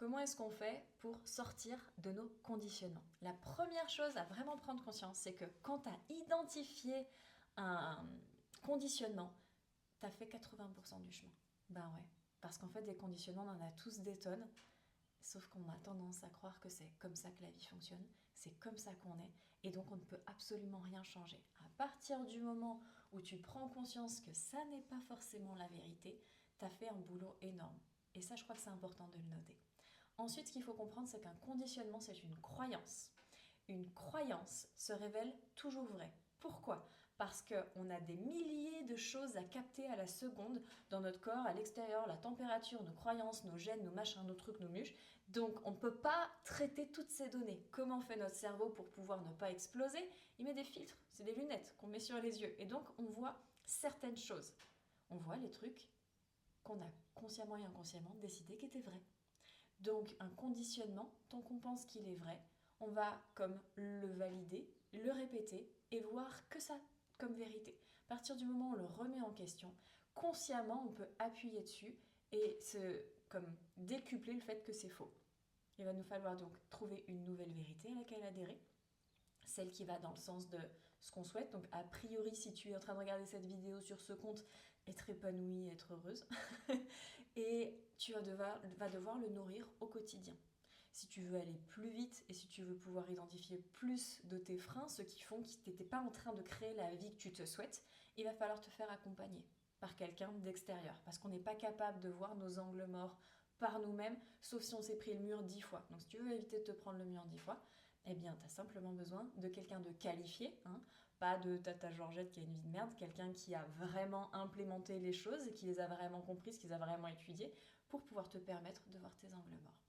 comment est-ce qu'on fait pour sortir de nos conditionnements? La première chose à vraiment prendre conscience, c'est que quand tu as identifié un conditionnement, tu as fait 80% du chemin. Ben ouais, parce qu'en fait, des conditionnements, on en a tous des tonnes. Sauf qu'on a tendance à croire que c'est comme ça que la vie fonctionne, c'est comme ça qu'on est, et donc on ne peut absolument rien changer. À partir du moment où tu prends conscience que ça n'est pas forcément la vérité, tu as fait un boulot énorme. Et ça, je crois que c'est important de le noter. Ensuite, ce qu'il faut comprendre, c'est qu'un conditionnement, c'est une croyance. Une croyance se révèle toujours vraie. Pourquoi? Parce qu'on a des milliers de choses à capter à la seconde dans notre corps, à l'extérieur, la température, nos croyances, nos gènes, nos machins, nos trucs, nos muches. Donc on ne peut pas traiter toutes ces données. Comment fait notre cerveau pour pouvoir ne pas exploser? Il met des filtres, c'est des lunettes qu'on met sur les yeux. Et donc on voit certaines choses. On voit les trucs qu'on a consciemment et inconsciemment décidé qu'étaient vrais. Donc un conditionnement, tant qu'on pense qu'il est vrai, on va comme le valider, le répéter et voir que ça comme vérité. À partir du moment où on le remet en question, consciemment on peut appuyer dessus et comme décupler le fait que c'est faux. Il va nous falloir donc trouver une nouvelle vérité à laquelle adhérer, celle qui va dans le sens de ce qu'on souhaite. Donc a priori, si tu es en train de regarder cette vidéo sur ce compte, être épanouie, être heureuse. Et tu vas devoir le nourrir au quotidien. Si tu veux aller plus vite et si tu veux pouvoir identifier plus de tes freins, ceux qui font que tu n'étais pas en train de créer la vie que tu te souhaites, il va falloir te faire accompagner par quelqu'un d'extérieur. Parce qu'on n'est pas capable de voir nos angles morts par nous-mêmes, sauf si on s'est pris le mur 10 fois. Donc si tu veux éviter de te prendre le mur 10 fois, eh bien, tu as simplement besoin de quelqu'un de qualifié, hein, pas de Tata Georgette qui a une vie de merde, quelqu'un qui a vraiment implémenté les choses et qui les a vraiment comprises, qui les a vraiment étudiées, pour pouvoir te permettre de voir tes angles morts.